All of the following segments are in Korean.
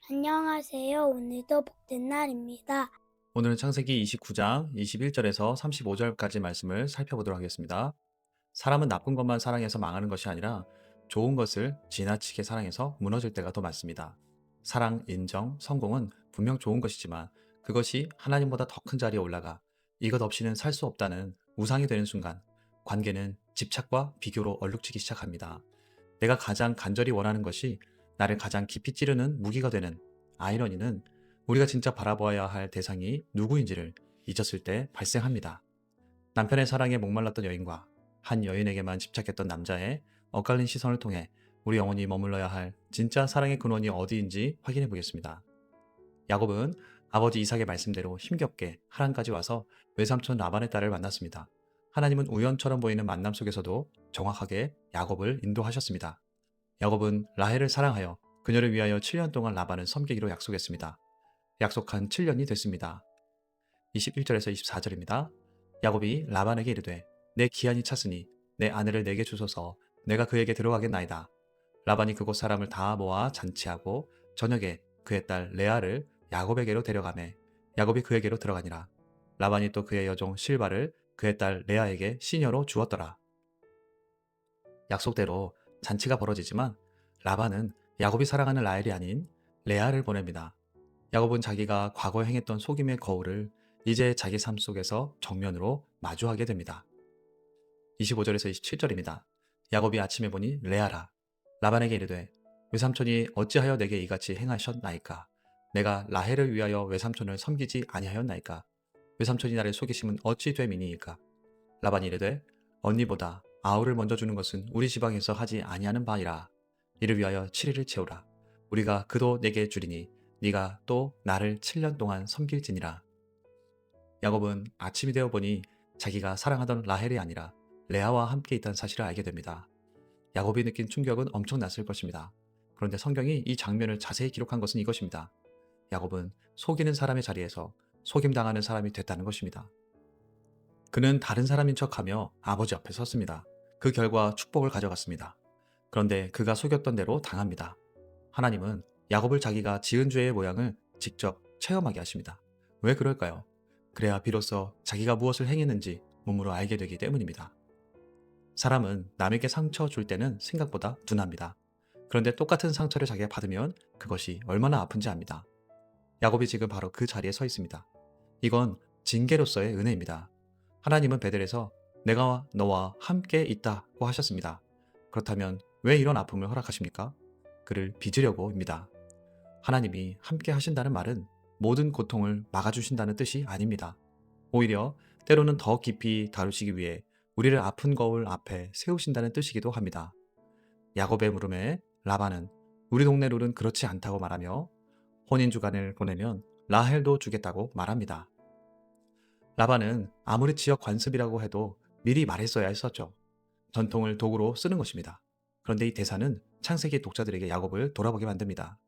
안녕하세요. 오늘도 복된 날입니다. 오늘은 창세기 29장 21절에서 35절까지 말씀을 살펴보도록 하겠습니다. 사람은 나쁜 것만 사랑해서 망하는 것이 아니라 좋은 것을 지나치게 사랑해서 무너질 때가 더 많습니다. 사랑, 인정, 성공은 분명 좋은 것이지만 그것이 하나님보다 더 큰 자리에 올라가 이것 없이는 살 수 없다는 우상이 되는 순간 관계는 집착과 비교로 얼룩지기 시작합니다. 내가 가장 간절히 원하는 것이 나를 가장 깊이 찌르는 무기가 되는 아이러니는 우리가 진짜 바라보아야 할 대상이 누구인지를 잊었을 때 발생합니다. 남편의 사랑에 목말랐던 여인과 한 여인에게만 집착했던 남자의 엇갈린 시선을 통해 우리 영혼이 머물러야 할 진짜 사랑의 근원이 어디인지 확인해 보겠습니다. 야곱은 아버지 이삭의 말씀대로 힘겹게 하란까지 와서 외삼촌 라반의 딸을 만났습니다. 하나님은 우연처럼 보이는 만남 속에서도 정확하게 야곱을 인도하셨습니다. 야곱은 라헬을 사랑하여 그녀를 위하여 7년 동안 라반을 섬기기로 약속했습니다. 약속한 7년이 됐습니다. 21절에서 24절입니다. 야곱이 라반에게 이르되 내 기한이 찼으니 내 아내를 내게 주소서 내가 그에게 들어가겠나이다. 라반이 그곳 사람을 다 모아 잔치하고 저녁에 그의 딸 레아를 야곱에게로 데려가매 야곱이 그에게로 들어가니라. 라반이 또 그의 여종 실바를 그의 딸 레아에게 시녀로 주었더라. 약속대로 잔치가 벌어지지만 라반은 야곱이 사랑하는 라헬이 아닌 레아를 보냅니다. 야곱은 자기가 과거에 행했던 속임의 거울을 이제 자기 삶 속에서 정면으로 마주하게 됩니다. 25절에서 27절입니다. 야곱이 아침에 보니 레아라. 라반에게 이르되 외삼촌이 어찌하여 내게 이같이 행하셨나이까? 내가 라헬을 위하여 외삼촌을 섬기지 아니하였나이까? 외삼촌이 나를 속이심은 어찌 됨이니이까? 라반이 이르되 언니보다 아우를 먼저 주는 것은 우리 지방에서 하지 아니하는 바이라. 이를 위하여 7일을 채우라. 우리가 그도 내게 주리니 네가 또 나를 7년 동안 섬길지니라. 야곱은 아침이 되어 보니 자기가 사랑하던 라헬이 아니라 레아와 함께 있다는 사실을 알게 됩니다. 야곱이 느낀 충격은 엄청났을 것입니다. 그런데 성경이 이 장면을 자세히 기록한 것은 이것입니다. 야곱은 속이는 사람의 자리에서 속임당하는 사람이 됐다는 것입니다. 그는 다른 사람인 척하며 아버지 앞에 섰습니다. 그 결과 축복을 가져갔습니다. 그런데 그가 속였던 대로 당합니다. 하나님은 야곱을 자기가 지은 죄의 모양을 직접 체험하게 하십니다. 왜 그럴까요? 그래야 비로소 자기가 무엇을 행했는지 몸으로 알게 되기 때문입니다. 사람은 남에게 상처 줄 때는 생각보다 둔합니다. 그런데 똑같은 상처를 자기가 받으면 그것이 얼마나 아픈지 압니다. 야곱이 지금 바로 그 자리에 서 있습니다. 이건 징계로서의 은혜입니다. 하나님은 베델에서 내가 너와 함께 있다고 하셨습니다. 그렇다면 왜 이런 아픔을 허락하십니까? 그를 빚으려고입니다. 하나님이 함께 하신다는 말은 모든 고통을 막아주신다는 뜻이 아닙니다. 오히려 때로는 더 깊이 다루시기 위해 우리를 아픈 거울 앞에 세우신다는 뜻이기도 합니다. 야곱의 물음에 라반은 우리 동네 룰은 그렇지 않다고 말하며 혼인주간을 보내면 라헬도 주겠다고 말합니다. 라반은 아무리 지역 관습이라고 해도 미리 말했어야 했었죠. 전통을 도구로 쓰는 것입니다. 그런데 이 대사는 창세기 독자들에게 야곱을 돌아보게 만듭니다.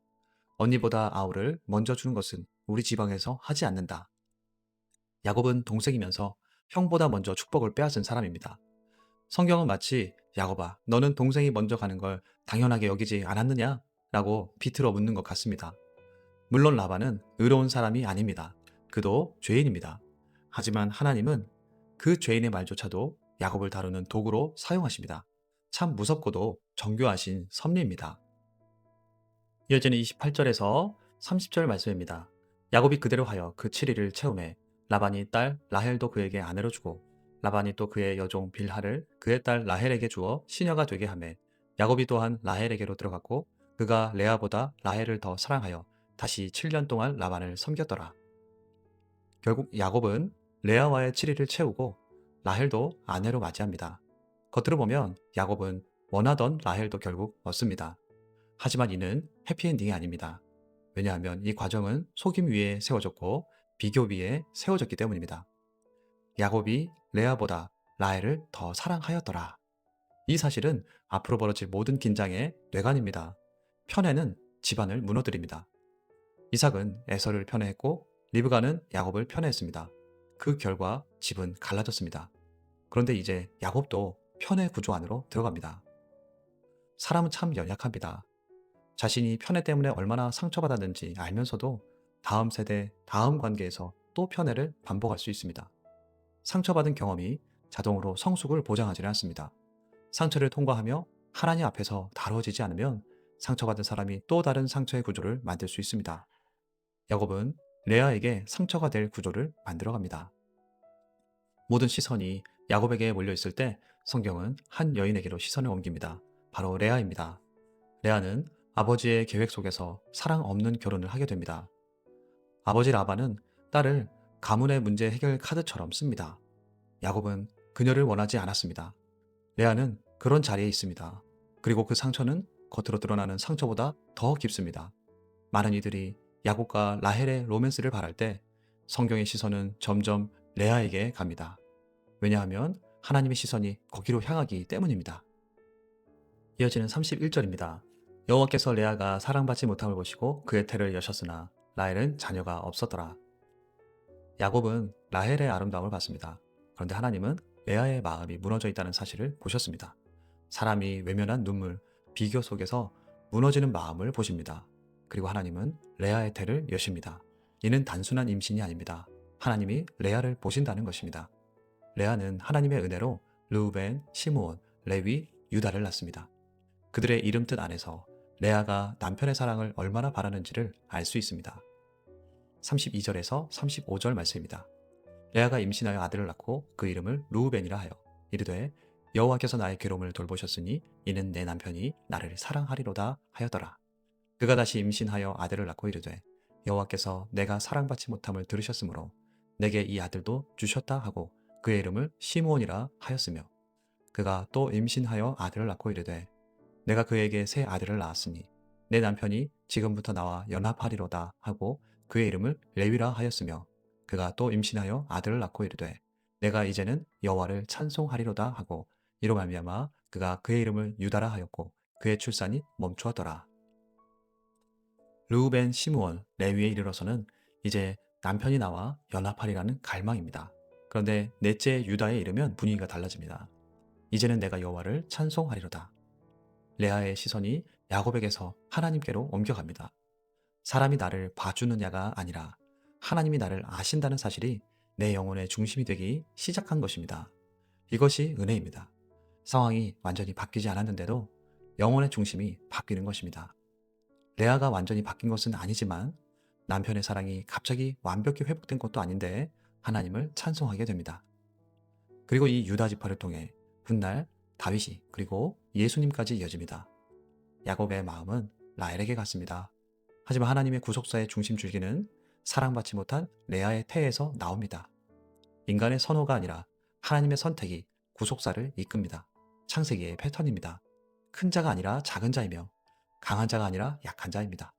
언니보다 아우를 먼저 주는 것은 우리 지방에서 하지 않는다. 야곱은 동생이면서 형보다 먼저 축복을 빼앗은 사람입니다. 성경은 마치 야곱아, 너는 동생이 먼저 가는 걸 당연하게 여기지 않았느냐? 라고 비틀어 묻는 것 같습니다. 물론 라반은 의로운 사람이 아닙니다. 그도 죄인입니다. 하지만 하나님은 그 죄인의 말조차도 야곱을 다루는 도구로 사용하십니다. 참 무섭고도 정교하신 섭리입니다. 이어지는 28절에서 30절 말씀입니다. 야곱이 그대로 하여 그 7일을 채우매 라반이 딸 라헬도 그에게 아내로 주고 라반이 또 그의 여종 빌하를 그의 딸 라헬에게 주어 시녀가 되게 하매 야곱이 또한 라헬에게로 들어갔고 그가 레아보다 라헬을 더 사랑하여 다시 7년 동안 라반을 섬겼더라. 결국 야곱은 레아와의 7일을 채우고 라헬도 아내로 맞이합니다. 겉으로 보면 야곱은 원하던 라헬도 결국 얻습니다. 하지만 이는 해피엔딩이 아닙니다. 왜냐하면 이 과정은 속임 위에 세워졌고 비교 위에 세워졌기 때문입니다. 야곱이 레아보다 라헬을 더 사랑하였더라. 이 사실은 앞으로 벌어질 모든 긴장의 뇌관입니다. 편애는 집안을 무너뜨립니다. 이삭은 에서를 편애했고 리브가는 야곱을 편애했습니다. 그 결과 집은 갈라졌습니다. 그런데 이제 야곱도 편애 구조 안으로 들어갑니다. 사람은 참 연약합니다. 자신이 편애 때문에 얼마나 상처받았는지 알면서도 다음 세대, 다음 관계에서 또 편애를 반복할 수 있습니다. 상처받은 경험이 자동으로 성숙을 보장하지는 않습니다. 상처를 통과하며 하나님 앞에서 다루어지지 않으면 상처받은 사람이 또 다른 상처의 구조를 만들 수 있습니다. 야곱은 레아에게 상처가 될 구조를 만들어갑니다. 모든 시선이 야곱에게 몰려 있을 때 성경은 한 여인에게로 시선을 옮깁니다. 바로 레아입니다. 레아는 아버지의 계획 속에서 사랑 없는 결혼을 하게 됩니다. 아버지 라반은 딸을 가문의 문제 해결 카드처럼 씁니다. 야곱은 그녀를 원하지 않았습니다. 레아는 그런 자리에 있습니다. 그리고 그 상처는 겉으로 드러나는 상처보다 더 깊습니다. 많은 이들이 야곱과 라헬의 로맨스를 바랄 때 성경의 시선은 점점 레아에게 갑니다. 왜냐하면 하나님의 시선이 거기로 향하기 때문입니다. 이어지는 31절입니다. 여호와께서 레아가 사랑받지 못함을 보시고 그의 태를 여셨으나 라헬은 자녀가 없었더라. 야곱은 라헬의 아름다움을 봤습니다. 그런데 하나님은 레아의 마음이 무너져 있다는 사실을 보셨습니다. 사람이 외면한 눈물, 비교 속에서 무너지는 마음을 보십니다. 그리고 하나님은 레아의 태를 여십니다. 이는 단순한 임신이 아닙니다. 하나님이 레아를 보신다는 것입니다. 레아는 하나님의 은혜로 르우벤, 시므온, 레위, 유다를 낳습니다. 그들의 이름 뜻 안에서 레아가 남편의 사랑을 얼마나 바라는지를 알 수 있습니다. 32절에서 35절 말씀입니다. 레아가 임신하여 아들을 낳고 그 이름을 르우벤이라 하여 이르되 여호와께서 나의 괴로움을 돌보셨으니 이는 내 남편이 나를 사랑하리로다 하였더라. 그가 다시 임신하여 아들을 낳고 이르되 여호와께서 내가 사랑받지 못함을 들으셨으므로 내게 이 아들도 주셨다 하고 그의 이름을 시므온이라 하였으며 그가 또 임신하여 아들을 낳고 이르되 내가 그에게 새 아들을 낳았으니 내 남편이 지금부터 나와 연합하리로다 하고 그의 이름을 레위라 하였으며 그가 또 임신하여 아들을 낳고 이르되 내가 이제는 여호와를 찬송하리로다 하고 이로 말미암아 그가 그의 이름을 유다라 하였고 그의 출산이 멈추었더라. 르우벤, 시므온, 레위에 이르러서는 이제 남편이 나와 연합하리라는 갈망입니다. 그런데 넷째 유다에 이르면 분위기가 달라집니다. 이제는 내가 여호와를 찬송하리로다. 레아의 시선이 야곱에게서 하나님께로 옮겨갑니다. 사람이 나를 봐주느냐가 아니라 하나님이 나를 아신다는 사실이 내 영혼의 중심이 되기 시작한 것입니다. 이것이 은혜입니다. 상황이 완전히 바뀌지 않았는데도 영혼의 중심이 바뀌는 것입니다. 레아가 완전히 바뀐 것은 아니지만 남편의 사랑이 갑자기 완벽히 회복된 것도 아닌데 하나님을 찬송하게 됩니다. 그리고 이 유다 지파를 통해 훗날 다윗이 그리고 예수님까지 이어집니다. 야곱의 마음은 라헬에게 갔습니다. 하지만 하나님의 구속사의 중심 줄기는 사랑받지 못한 레아의 태에서 나옵니다. 인간의 선호가 아니라 하나님의 선택이 구속사를 이끕니다. 창세기의 패턴입니다. 큰 자가 아니라 작은 자이며 강한 자가 아니라 약한 자입니다.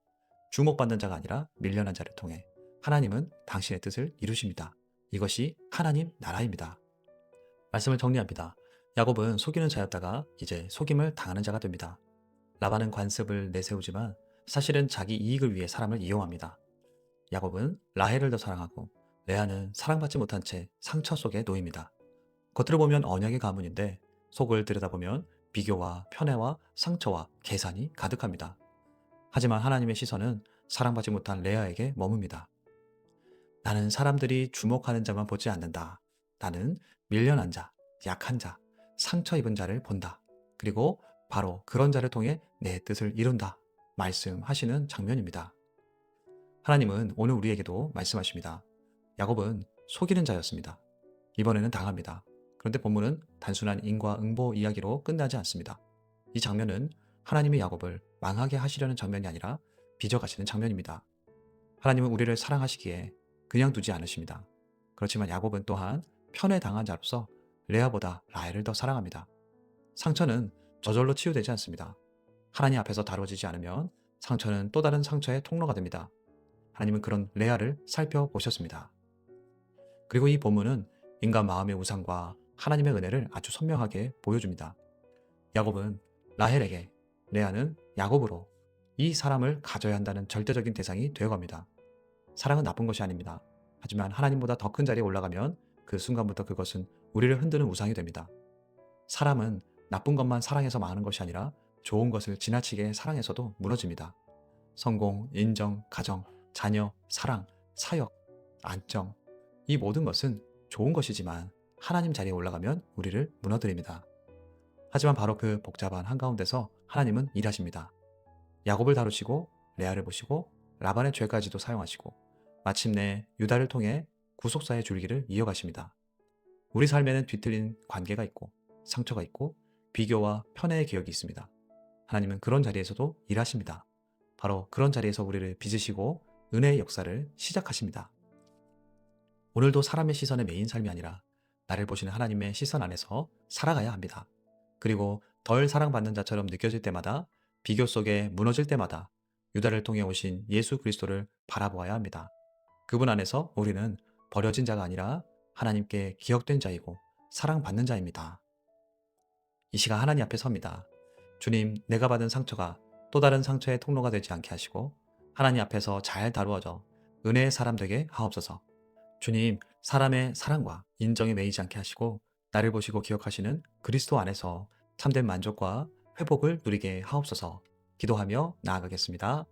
주목받는 자가 아니라 밀려난 자를 통해 하나님은 당신의 뜻을 이루십니다. 이것이 하나님 나라입니다. 말씀을 정리합니다. 야곱은 속이는 자였다가 이제 속임을 당하는 자가 됩니다. 라반은 관습을 내세우지만 사실은 자기 이익을 위해 사람을 이용합니다. 야곱은 라헬을 더 사랑하고 레아는 사랑받지 못한 채 상처 속에 놓입니다. 겉으로 보면 언약의 가문인데 속을 들여다보면 비교와 편애와 상처와 계산이 가득합니다. 하지만 하나님의 시선은 사랑받지 못한 레아에게 머뭅니다. 나는 사람들이 주목하는 자만 보지 않는다. 나는 밀려난 자, 약한 자, 상처 입은 자를 본다. 그리고 바로 그런 자를 통해 내 뜻을 이룬다. 말씀하시는 장면입니다. 하나님은 오늘 우리에게도 말씀하십니다. 야곱은 속이는 자였습니다. 이번에는 당합니다. 그런데 본문은 단순한 인과응보 이야기로 끝나지 않습니다. 이 장면은 하나님이 야곱을 망하게 하시려는 장면이 아니라 빚어가시는 장면입니다. 하나님은 우리를 사랑하시기에 그냥 두지 않으십니다. 그렇지만 야곱은 또한 편애당한 자로서 레아보다 라헬을 더 사랑합니다. 상처는 저절로 치유되지 않습니다. 하나님 앞에서 다뤄지지 않으면 상처는 또 다른 상처의 통로가 됩니다. 하나님은 그런 레아를 살펴보셨습니다. 그리고 이 본문은 인간 마음의 우상과 하나님의 은혜를 아주 선명하게 보여줍니다. 야곱은 라헬에게, 레아는 야곱으로 이 사람을 가져야 한다는 절대적인 대상이 되어갑니다. 사랑은 나쁜 것이 아닙니다. 하지만 하나님보다 더 큰 자리에 올라가면 그 순간부터 그것은 우리를 흔드는 우상이 됩니다. 사람은 나쁜 것만 사랑해서 망하는 것이 아니라 좋은 것을 지나치게 사랑해서도 무너집니다. 성공, 인정, 가정, 자녀, 사랑, 사역, 안정. 이 모든 것은 좋은 것이지만 하나님 자리에 올라가면 우리를 무너뜨립니다. 하지만 바로 그 복잡한 한가운데서 하나님은 일하십니다. 야곱을 다루시고 레아를 보시고 라반의 죄까지도 사용하시고 마침내 유다를 통해 구속사의 줄기를 이어가십니다. 우리 삶에는 뒤틀린 관계가 있고 상처가 있고 비교와 편애의 기억이 있습니다. 하나님은 그런 자리에서도 일하십니다. 바로 그런 자리에서 우리를 빚으시고 은혜의 역사를 시작하십니다. 오늘도 사람의 시선에 매인 삶이 아니라 나를 보시는 하나님의 시선 안에서 살아가야 합니다. 그리고 덜 사랑받는 자처럼 느껴질 때마다, 비교 속에 무너질 때마다 유다를 통해 오신 예수 그리스도를 바라보아야 합니다. 그분 안에서 우리는 버려진 자가 아니라 하나님께 기억된 자이고 사랑받는 자입니다. 이 시간 하나님 앞에 섭니다. 주님, 내가 받은 상처가 또 다른 상처의 통로가 되지 않게 하시고 하나님 앞에서 잘 다루어져 은혜의 사람 되게 하옵소서. 주님, 사람의 사랑과 인정에 매이지 않게 하시고 나를 보시고 기억하시는 그리스도 안에서 참된 만족과 회복을 누리게 하옵소서. 기도하며 나아가겠습니다.